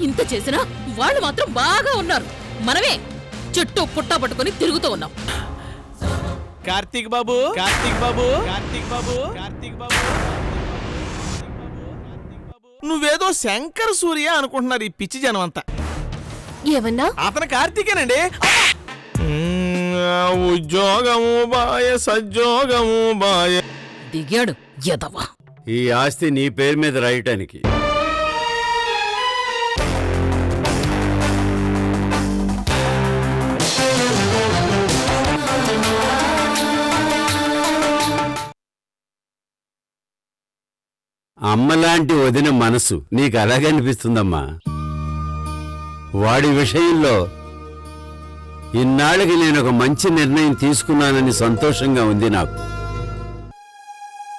ఇంత చేసినా వాళ్ళు మాత్రం బాగా ఉన్నారు. మనమే చుట్టూ పుట్టా పట్టుకుని తిరుగుతూ ఉన్నాం. కార్తీక్ బాబు, కార్తీక్ బాబు, కార్తీక్ బాబు, కార్తీక్ బాబు, నువ్వేదో శంకర్ సూర్య అనుకుంటున్నారు ఈ పిచ్చి జనం అంతా. ఏమన్నా? అతను కార్తీకేనండి. ఉద్యోగము బాయ సద్యోగము బాయ. దిగాడు ఎదవా. ఈ ఆస్తి నీ పేరు మీద రాయటానికి. అమ్మలాంటి వదిన మనసు నీకు అలాగే అనిపిస్తుందమ్మా. వాడి విషయంలో ఇన్నాళ్ళకి నేను ఒక మంచి నిర్ణయం తీసుకున్నానని సంతోషంగా ఉంది నాకు.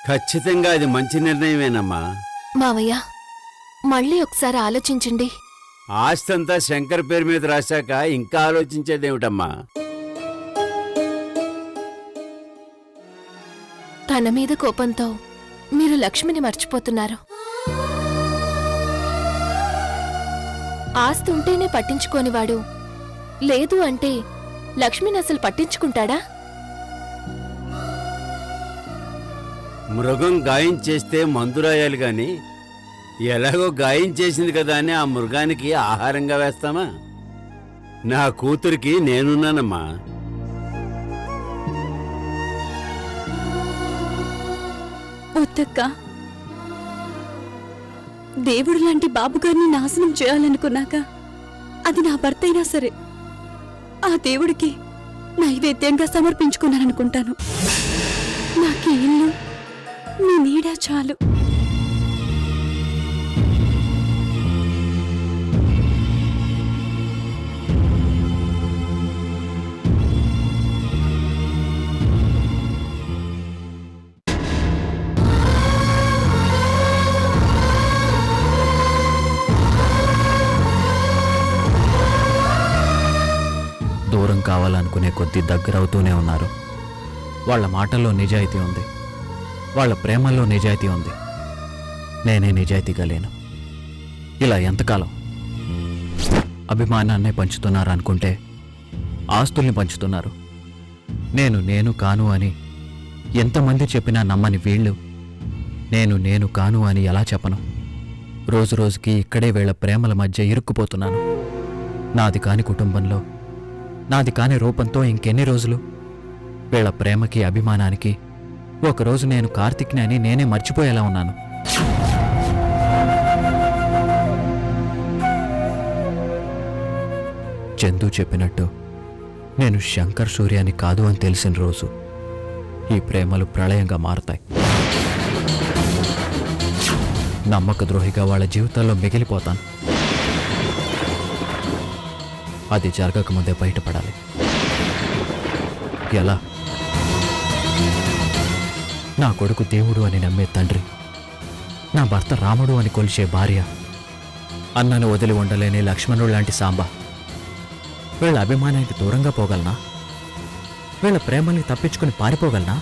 ఖచ్చితంగా అది మంచి నిర్ణయమేనమ్మా. మావయ్య, మళ్ళీ ఒకసారి ఆలోచించండి. ఆస్తి అంతా శంకర్ పేరు మీద రాశాక ఇంకా ఆలోచించేదేమిటమ్మా? తన మీద కోపంతో మీరు లక్ష్మిని మర్చిపోతున్నారు. ఆస్తి ఉంటేనే పట్టించుకోనివాడు లేదు అంటే లక్ష్మిని అసలు పట్టించుకుంటాడా? మృగం గాయం చేస్తే మందు రాయాలి గాని ఎలాగో గాయం చేసింది కదా అని ఆ మృగానికి ఆహారంగా వేస్తామా? నా కూతురికి నేనున్నానమ్మా. వద్దక్క, దేవుడు లాంటి బాబుగారిని నాశనం చేయాలనుకున్నాక అది నా భర్త అయినా సరే ఆ దేవుడికి నైవేద్యంగా సమర్పించుకున్నాననుకుంటాను. నాకీ ఇల్లు నీ నీడ చాలు. దూరం కావాలనుకునే కొద్దీ దగ్గరవుతూనే ఉన్నారు. వాళ్ళ మాటల్లో నిజాయితీ ఉంది, వాళ్ళ ప్రేమల్లో నిజాయితీ ఉంది. నేనే నిజాయితీగా లేను. ఇలా ఎంతకాలం? అభిమానాన్నే పంచుతున్నారు అనుకుంటే ఆస్తుల్ని పంచుతున్నారు. నేను కాను అని ఎంతమంది చెప్పినా నమ్మని వీళ్ళు నేను కాను అని ఎలా చెప్పను? రోజు రోజుకి ఇక్కడే వీళ్ళ ప్రేమల మధ్య ఇరుక్కుపోతున్నాను. నాది కాని కుటుంబంలో నాది కాని రూపంతో ఇంకెన్ని రోజులు? వీళ్ళ ప్రేమకి అభిమానానికి ఒకరోజు నేను కార్తీక్ని అని నేనే మర్చిపోయేలా ఉన్నాను. చందు చెప్పినట్టు నేను శంకర్ సూర్యాని కాదు అని తెలిసిన రోజు ఈ ప్రేమలు ప్రళయంగా మారతాయి. నమ్మక ద్రోహిగా వాళ్ళ జీవితాల్లో మిగిలిపోతాను. అది జరగకముందే బయటపడాలి. ఎలా? నా కొడుకు దేవుడు అని నమ్మే తండ్రి, నా భర్త రాముడు అని కొలిచే భార్య, అన్నను వదిలి ఉండలేని లక్ష్మణుడు లాంటి సాంబ, వీళ్ళ అభిమానానికి దూరంగా పోగలనా? వీళ్ళ ప్రేమల్ని తప్పించుకుని పారిపోగలనా?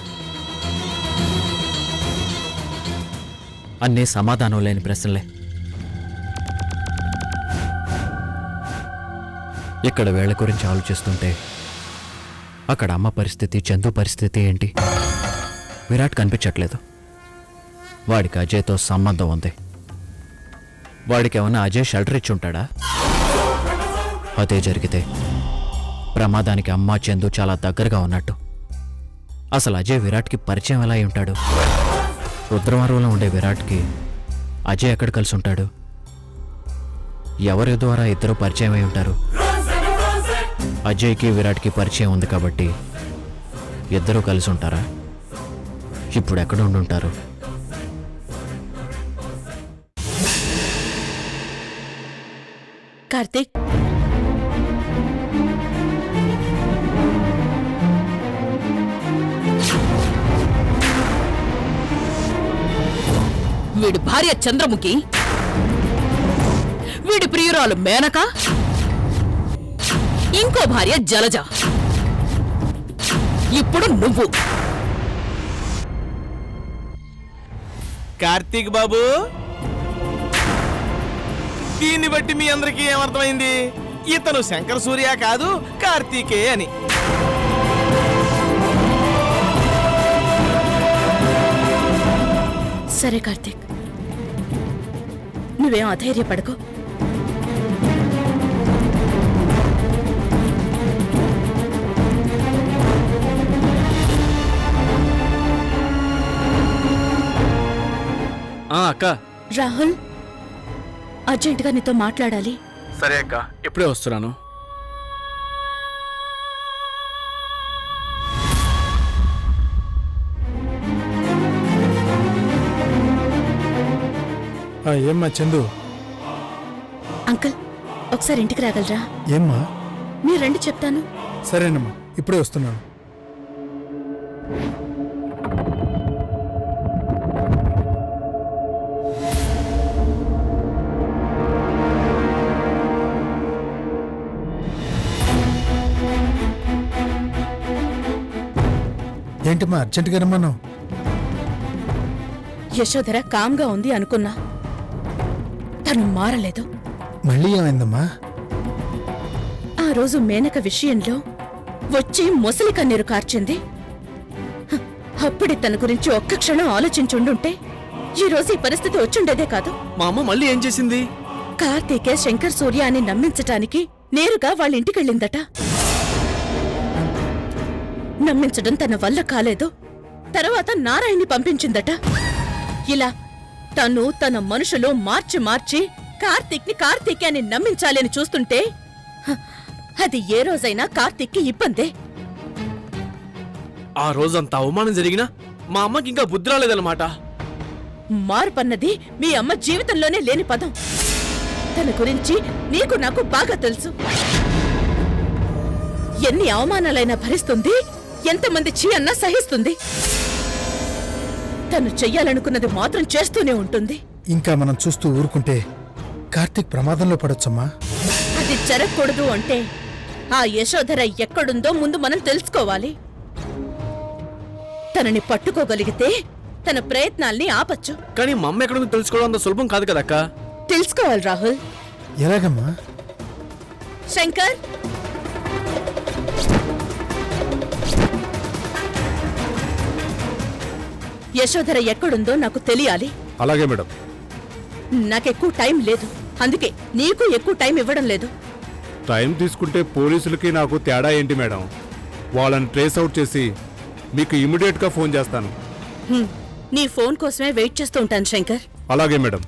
అన్నీ సమాధానం లేని ప్రశ్నలే. ఇక్కడ వీళ్ళ గురించి ఆలోచిస్తుంటే అక్కడ అమ్మ పరిస్థితి, చందు పరిస్థితి ఏంటి? విరాట్ కనిపించట్లేదు. వాడికి అజయ్తో సంబంధం ఉంది. వాడికి ఏమన్నా అజయ్ షెల్టర్ ఇచ్చి ఉంటాడా? అదే జరిగితే ప్రమాదానికి అమ్మ చందు చాలా దగ్గరగా ఉన్నట్టు. అసలు అజయ్ విరాట్కి పరిచయం ఎలా అయి ఉంటాడు? రుద్రవరంలో ఉండే విరాట్కి అజయ్ ఎక్కడ కలిసి ఉంటాడు? ఎవరి ద్వారా ఇద్దరు పరిచయం అయి ఉంటారు? అజయ్కి విరాట్కి పరిచయం ఉంది కాబట్టి ఇద్దరూ కలిసి ఉంటారా? ఇప్పుడు ఎక్కడ ఉండుంటారు? కార్తీక్, వీడి భార్య చంద్రముఖి, వీడి ప్రియురాలు మేనక, ఇంకో భార్య జలజ, ఇప్పుడు నువ్వు. కార్తీక్ బాబు, దీన్ని బట్టి మీ అందరికీ ఏమర్థమైంది? ఇతను శంకర సూర్య కాదు, కార్తీకే అని. సరే కార్తీక్, నువ్వేం అధైర్యపడకు. అక్క. రాహుల్, అర్జెంటుగా నీతో మాట్లాడాలి. సరే అక్క, ఇప్పుడే వస్తున్నాను. ఏమ్మా చందు? అంకుల్, ఒకసారి ఇంటికి రాగలరా? ఏమ్మా? మీరు రండి, చెప్తాను. సరేనమ్మా, ఇప్పుడే వస్తున్నాను. ఏంటమ్మా అర్జెంటుగా రమ్మన్నావు? యశోధర కామ్గా ఉంది అనుకున్నా, తను మారలేదు. మళ్ళీ ఏమైందమ్మా? ఆ రోజు మేనక విషయంలో వచ్చి మొసలి కన్నీరు కార్చింది. అప్పుడే తన గురించి ఒక్క క్షణం ఆలోచించుండుంటే ఈ రోజు ఈ పరిస్థితి వచ్చుండేదే కాదు. మా అమ్మ మళ్ళీ ఏం చేసింది? కార్తీకే శంకర్ సూర్య అని నమ్మించటానికి నేరుగా వాళ్ళ ఇంటికెళ్ళిందట. నమ్మించడం తన వల్ల కాలేదు. తర్వాత నారాయణ్ని పంపించిందట. ఇలా తను తన మనుషులు మార్చి మార్చి కార్తీక్ని కార్తీకే అని నమ్మించాలి అని చూస్తుంటే అది ఏ రోజైనా కార్తీక్కి ఇబ్బందే. ఆ రోజంత అవమానం జరిగినా మా అమ్మకి ఇంకా బుద్ధి రాలేదన్నమాట. మార్పన్నది మీ అమ్మ జీవితంలోనే లేని పదం. తన గురించి నీకు నాకు బాగా తెలుసు. ఎన్ని అవమానాలైనా భరిస్తుంది, ఎంతమంది చీ అన్నా సహిస్తుంది. తను చెయ్యాలనుకున్నది మాత్రం చేస్తూనే ఉంటుంది. ఇంకా మనం చూస్తూ ఊరుకుంటే కార్తీక్ ప్రమాదంలో పడొచ్చమ్మా. అది జరగకూడదు అంటే ఆ యశోధర ఎక్కడుందో ముందు మనం తెలుసుకోవాలి. తనని పట్టుకోగలిగితే తన ప్రయత్నాల్ని ఆపచ్చు. కానీ మా అమ్మ ఎక్కడుందో తెలుసుకోవడం అంత సులభం కాదు కదక్క. తెలుసుకోవాలి రాహుల్. ఎలాగమ్మా? శంకర్, యశోధర ఎక్కడుందో నాకు తెలియాలి. అలాగే మేడం. నాకెక్కువ టైం లేదు, అందుకే నీకు ఎక్కువ టైం ఇవ్వడం లేదు. టైం తీసుకుంటే పోలీసులకి నాకు తేడా ఏంటి మేడం? వాళ్ళని ట్రేస్ అవుట్ చేసి మీకు ఇమీడియట్గా ఫోన్ చేస్తాను. నీ ఫోన్ కోసమే వెయిట్ చేస్తూ ఉంటాను శంకర్. అలాగే మేడం.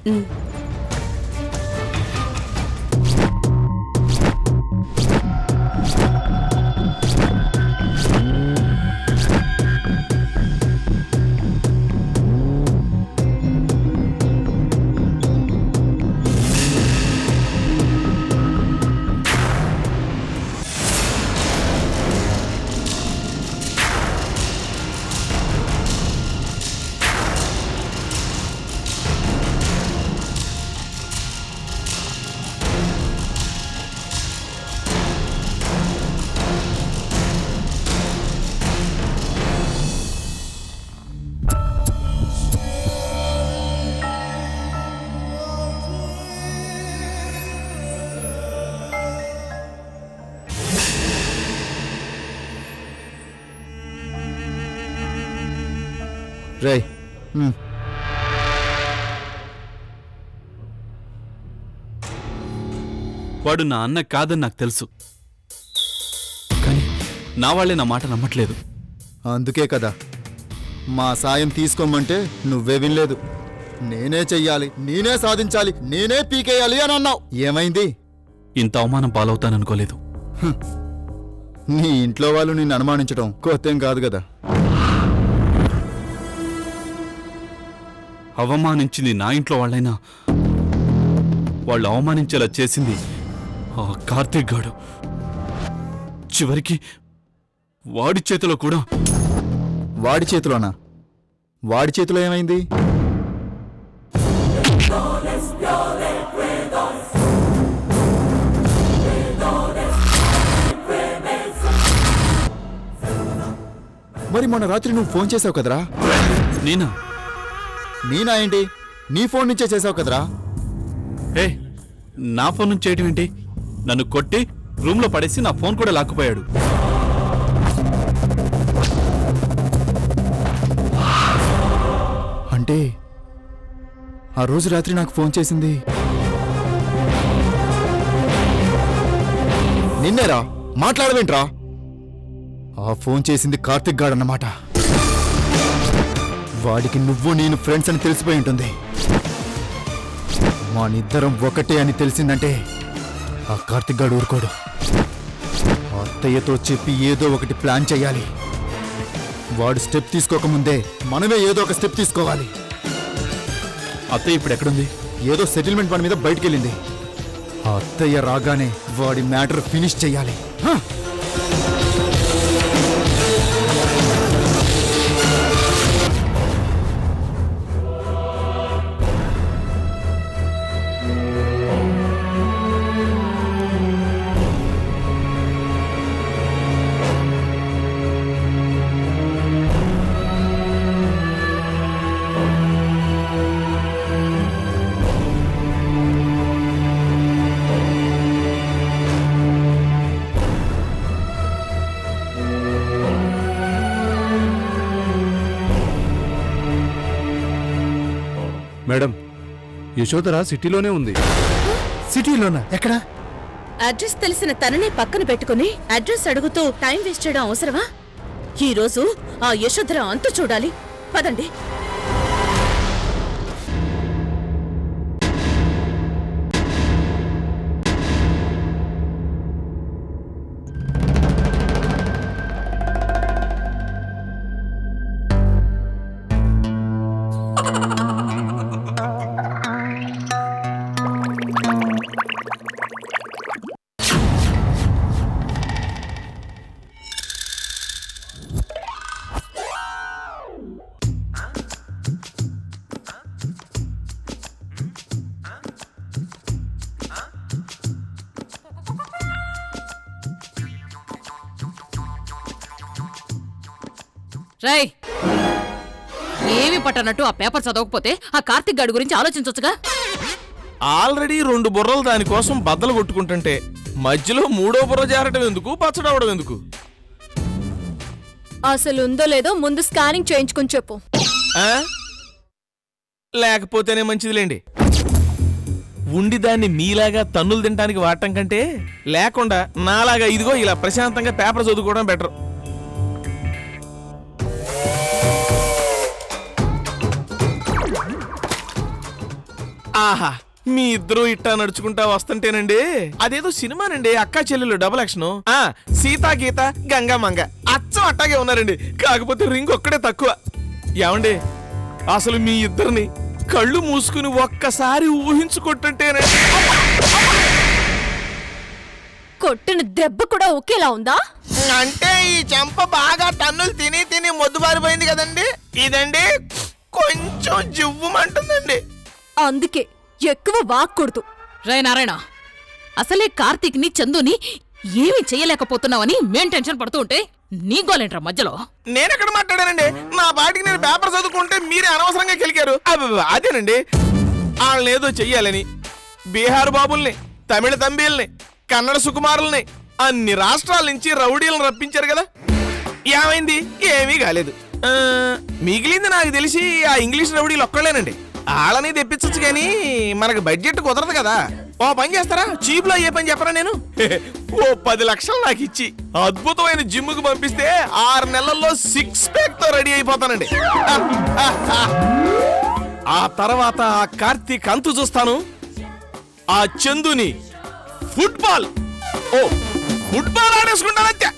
రేయ్, వాడు నా అన్న కాదని నాకు తెలుసు, కానీ నా వాళ్ళే నా మాట నమ్మట్లేదు. అందుకే కదా మా సాయం తీసుకోమంటే నువ్వే వినలేదు. నేనే చెయ్యాలి, నేనే సాధించాలి, నేనే పీకేయాలి అని అన్నావు. ఏమైంది? ఇంత అవమానం పాలవుతాననుకోలేదు. నీ ఇంట్లో వాళ్ళు నిన్ను అనుమానించడం కొత్తేం కాదు కదా. అవమానించింది నా ఇంట్లో వాళ్ళైనా వాళ్ళు అవమానించేలా చేసింది ఆ కార్తీక్ గాడు. చివరికి వాడి చేతిలో కూడా. వాడి చేతిలోనా? వాడి చేతిలో ఏమైంది? మరి మొన్న రాత్రి నువ్వు ఫోన్ చేసావు కదరా? నేనా ఏంటి? నీ ఫోన్ నుంచే చేసావు కదరా? ఏ, నా ఫోన్ నుంచి చేయటం ఏంటి? నన్ను కొట్టి రూమ్లో పడేసి నా ఫోన్ కూడా లాక్కుపోయాడు. అంటే ఆ రోజు రాత్రి నాకు ఫోన్ చేసింది నిన్నేరా? మాట్లాడవేంట్రా? ఆ ఫోన్ చేసింది కార్తిక్ గాడు అన్నమాట. వాడికి నువ్వు నేను ఫ్రెండ్స్ అని తెలిసిపోయి ఉంటుంది. మానిద్దరం ఒకటే అని తెలిసిందంటే ఆ కార్తిక్ గాడు ఊరుకోడు. అత్తయ్యతో చెప్పి ఏదో ఒకటి ప్లాన్ చేయాలి. వాడు స్టెప్ తీసుకోకముందే మనమే ఏదో ఒక స్టెప్ తీసుకోవాలి. అత్తయ్య ఇప్పుడు ఎక్కడుంది? ఏదో సెటిల్మెంట్ పని మీద బయటికెళ్ళింది. ఆ అత్తయ్య రాగానే వాడి మ్యాటర్ ఫినిష్ చెయ్యాలి. మేడం, యశోధర సిటీలోనే ఉంది. సిటీలోనా? ఎక్కడ? అడ్రస్ తెలిసిన తననే పక్కన పెట్టుకుని అడ్రస్ అడుగుతూ టైం వేస్ట్ చేయడం అవసరమా? ఈ రోజు ఆ యశోధర అంతు చూడాలి. పదండి. రై, ఏమి పట్టనట్టు ఆ పేపర్ చదవకపోతే ఆ కార్తిక్ గాడి గురించి ఆలోచించొచ్చుగా. ఆల్రెడీ 2 బుర్రలు దానికోసం బద్దలు కొట్టుకుంటుంటే మధ్యలో 3వ బుర్ర జారటం ఎందుకు, పచ్చడవడం ఎందుకు? అసలు ఉందో లేదో ముందు స్కానింగ్ చేయించుకుని చెప్పు. లేకపోతేనే మంచిదిలేండి. ఉండి దాన్ని మీలాగా తన్నులు తినడానికి వాడటం కంటే లేకుండా నాలాగా ఇదిగో ఇలా ప్రశాంతంగా పేపర్ చదువుకోవడం బెటర్. ఆహా, మీ ఇద్దరు ఇట్టా నడుచుకుంటా వస్తుంటేనండి అదేదో సినిమానండి, అక్కా చెల్లెలు డబుల్ యాక్షన్. సీతా గీత గంగా మంగ అచ్చం అట్టాగే ఉన్నారండి. కాకపోతే రింగ్ ఒక్కడే తక్కువ. ఏమండి, అసలు మీ ఇద్దరిని కళ్ళు మూసుకుని ఒక్కసారి ఊహించుకుంటుంటేనండి కొట్టిన దెబ్బ కూడా ఒకేలా ఉందా? అంటే ఈ చెంప బాగా తన్నులు తిని తిని మొద్దుబారిపోయింది కదండి. ఇదండి కొంచెం జివ్వుమంటుందండి. అందుకే ఎక్కువ వాక్కూడదు. రే నారాయణ, అసలే కార్తీక్ ని చందుని ఏమీ చెయ్యలేకపోతున్నావని మేం టెన్షన్ పడుతూ ఉంటే నీ గోలేంట్రా మధ్యలో? నేనెక్కడ మాట్లాడానండి? నా బాటికి నేను పేపర్ చదువుకుంటే మీరే అనవసరంగా కెలికారు. అదేనండి, వాళ్ళని ఏదో చెయ్యాలని బీహార్ బాబుల్ని, తమిళ తంబీల్ని, కన్నడ సుకుమారుల్ని అన్ని రాష్ట్రాల నుంచి రౌడీలను రప్పించారు కదా. ఏమైంది? ఏమీ కాలేదు. మిగిలింది నాకు తెలిసి ఆ ఇంగ్లీష్ రౌడీలు ఒక్కళ్ళేనండి. వాళ్ళని తెప్పించచ్చు కానీ మనకు బడ్జెట్ కుదరదు కదా. ఓ పని చేస్తారా? చీప్ లో ఏ పని చెప్పరా? నేను ఓ 10 లక్షలు నాకు ఇచ్చి అద్భుతమైన జిమ్ కు పంపిస్తే 6 నెలల్లో 6 ప్యాక్ తో రెడీ అయిపోతానండి. ఆ తర్వాత ఆ కార్తీక్ అంతు చూస్తాను. ఆ చందుని ఫుట్బాల్ ఆడేసుకుంటానంతే.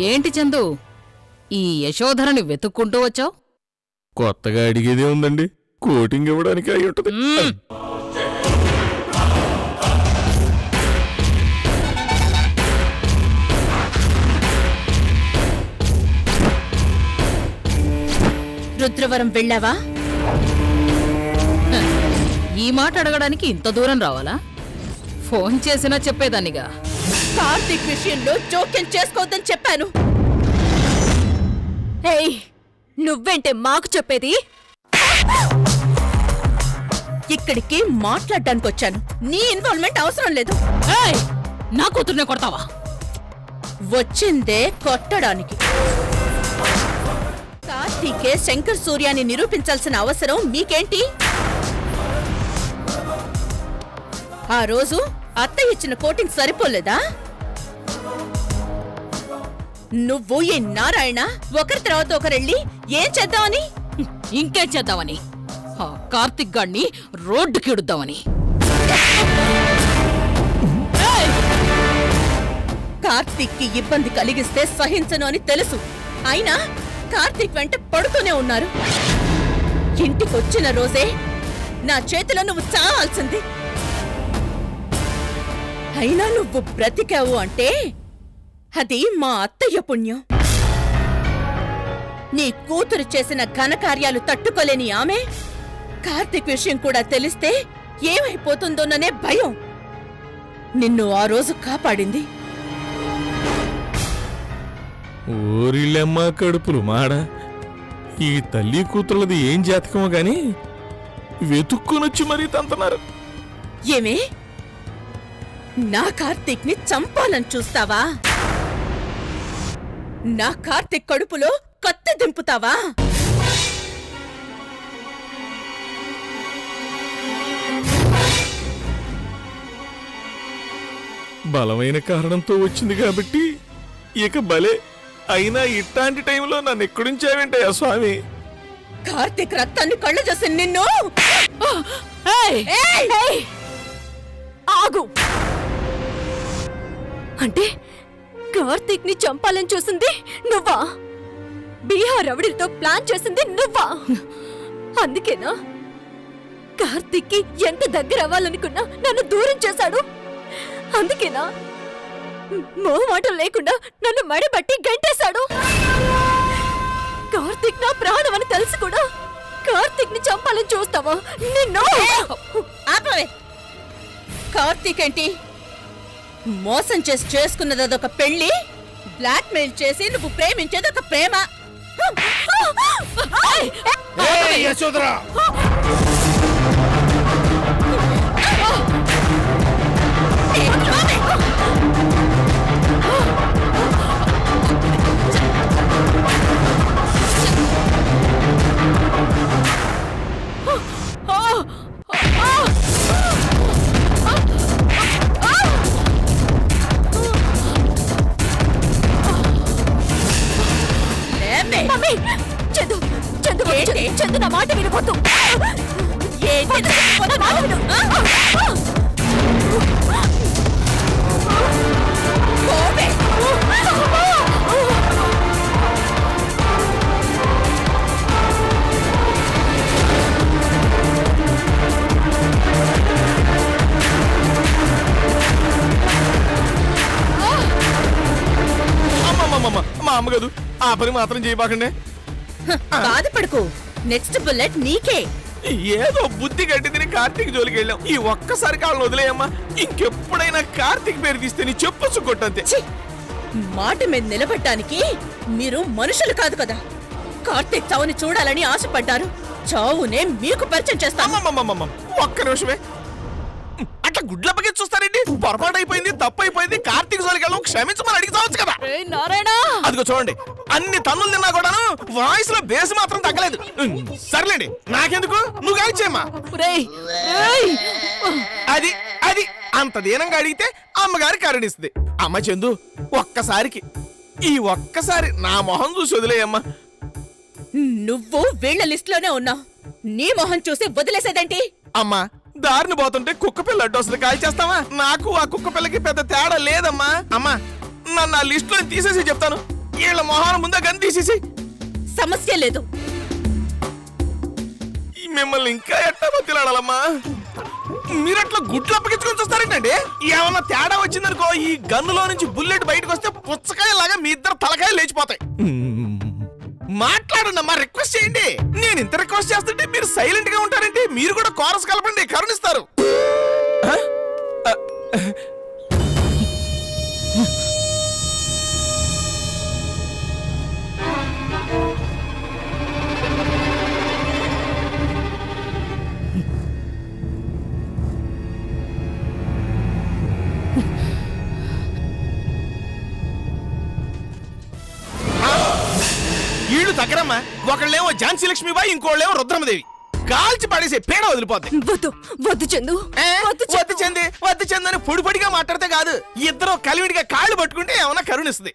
ఏంటి చందు ఈ యశోధరని వెతుక్కుంటూ వచ్చావు? కొత్తగా అడిగేదే ఉందండి, కోటింగ్ ఇవ్వడానికి అయి ఉంటుంది. రుద్రవరం వెళ్ళావా? ఈ మాట అడగడానికి ఇంత దూరం రావాలా? ఫోన్ చేసినా చెప్పేదానిగా. కార్తీక్ విషయంలో జోక్యం చేసుకోవద్దని చెప్పాను. ఏయ్, నువ్వేంటే మాకు చెప్పేది? ఇక్కడికి మాట్లాడడానికి వచ్చాను, నీ ఇన్వాల్వ్మెంట్ అవసరం లేదు. ఏయ్, నా కూతుర్నే కొడతావా? వచ్చిందే కొట్టడానికి. కార్తీకే శంకర్ సూర్యాన్ని నిరూపించాల్సిన అవసరం మీకేంటి? ఆ రోజు అత్త ఇచ్చిన కోటింగ్ సరిపోలేదా? నువ్వు ఈ నారాయణ ఒకరి తర్వాత ఒకరెళ్ళి ఏం చేద్దామని? ఇంకేం చేద్దామని? ఆ కార్తిక్ గాడిని రోడ్డుకి ఇడుద్దామని. కార్తీక్ కి ఇబ్బంది కలిగిస్తే సహించను అని తెలుసు, అయినా కార్తీక్ వెంట పడుతూనే ఉన్నారు. ఇంటికొచ్చిన రోజే నా చేతిలో నువ్వు చావాల్సింది. అయినా నువ్వు బ్రతికావు అంటే అది మా అత్తయ్య పుణ్యం. నీ కూతురు చేసిన ఘనకార్యాలు తట్టుకోలేని ఆమె కార్తీక్ విషయం కూడా తెలిస్తే ఏమైపోతుందోననే భయం నిన్ను ఆ రోజు కాపాడింది. ఓరిల్లెమ్మ కడుపులు మాడ, ఈ తల్లి కూతురులది ఏం జాతకమో గాని వెతుక్కునొచ్చి మరీ తంతున్నారు. ఏమే, నా కార్తీక్ ని చంపాలని చూస్తావా? నా కార్తీక్ కడుపులో కత్తి దింపుతావా? బలమైన కారణంతో వచ్చింది కాబట్టి ఇక భలే. అయినా ఇట్లాంటి టైంలో నన్ను ఎక్కడుంచావేంటయ్యా స్వామి? కార్తీక్ రక్తాన్ని కళ్ళు చూసి నిన్ను. ఆగు! అంటే కార్తీక్ ని చంపాలని చూసింది నువ్వా? బీహార్ రౌడీలతో ప్లాన్ చేసింది నువ్వా? అందుకేనా కార్తీక్ కి ఎంత దగ్గర అవ్వాలనుకున్నా నన్ను దూరం చేశాడు? అందుకేనా మోహమాటం లేకుండా నన్ను మడిబట్టి గంటేశాడు? కార్తీక్ నా ప్రాణం అని తెలిసి కూడా కార్తీక్ ని చంపాలని చూస్తావా? నిన్ను ఆపవే. కార్తీక్ ఏంటి మోసం చేసి చేసుకున్నది అదొక పెళ్లి, బ్లాక్ మెయిల్ చేసి నువ్వు ప్రేమించేది ఒక ప్రేమ. యశోధరా, చందు నా మాట వినపోతు. మా అమ్మ కాదు, ఆ పని మాత్రం చేయబాకండి. బాధపడుకో, నెక్స్ట్ బుల్లెట్ నీకే. ఏదో బుద్ధి గట్టి తిని కార్తీక్ జోలికి వెళ్ళాం. ఈ ఒక్కసారి కాళ్ళని వదిలేయమ్మా. ఇంకెప్పుడైనా కార్తీక్ పేరు తీస్తే నీ చెప్పొచ్చు కొట్టంతే. మాట మీద నిలబడటానికి మీరు మనుషులు కాదు కదా. కార్తీక్ చావుని చూడాలని ఆశపడ్డారు, చావునే మీకు పరిచయం చేస్తాను. ఒక్క నిమిషమే, అట్లా గుడ్ల పక్కన చూస్తారండి. పొరపాటు అయిపోయింది, తప్పు అయిపోయింది. కార్తీక్ జోలికి వెళ్ళాం, క్షమించమని అడిగి చావచ్చు కదా. అదిగో చూడండి, అన్ని తన్నులు తిన్నా కూడాను వాయిస్ లో బేస్ మాత్రం తగ్గలేదు. సర్లేండి, నాకెందుకు, నువ్వు కాల్చేమ్మా. అది అది అంత దీనంగా అడిగితే అమ్మగారి కరుణిస్తుంది. అమ్మ చందు, ఒక్కసారికి ఈ ఒక్కసారి నా మొహం చూసి వదిలేయమ్మా. నువ్వు వీళ్ల లిస్ట్ లోనే ఉన్నావు, నీ మొహం చూసి వదిలేసేదేంటి? అమ్మా, దారిని పోతుంటే కుక్క పిల్ల అడ్డు వస్తుంది, కాల్ చేస్తావా? నాకు ఆ కుక్క పిల్లకి పెద్ద తేడా లేదమ్మా. అమ్మా, నన్ను ఆ లిస్ట్ లో తీసేసి చెప్తాను. వీళ్ళ మొహాల ముందే గన్ తీసేసి. సమస్య లేదు. మిమ్మల్ని ఇంకా ఎట్టా బతిలాడాలమ్మా? మీరట్లా గుడ్లు అప్పగించుకొని చూస్తారేంటండి? ఏమన్నా తేడా వచ్చిందనుకో ఈ గన్నులో నుంచి బుల్లెట్ బయటకు వస్తే పుచ్చకాయలాగా మీ ఇద్దరు తలకాయలు లేచిపోతాయి. మాట్లాడండి అమ్మా, రిక్వెస్ట్ చేయండి. నేను ఇంత రిక్వెస్ట్ చేస్తుంటే మీరు సైలెంట్ గా ఉంటారంటే మీరు కూడా కోరస్ కలపండి, కరుణిస్తారు. వీళ్ళు దగ్గరమ్మా, ఒకళ్ళేమో ఝాన్సీ లక్ష్మీబాయి, ఇంకోళ్ళేమో రుద్రమదేవి. కాల్చి పడేసే పేడ వదిలిపోద్ది. వద్దు చందు, వద్దు చందు అని పొడి పొడిగా మాట్లాడితే కాదు, ఇద్దరు కలివిడిగా కాళ్ళు పట్టుకుంటే ఏమన్నా కరుణిస్తుంది.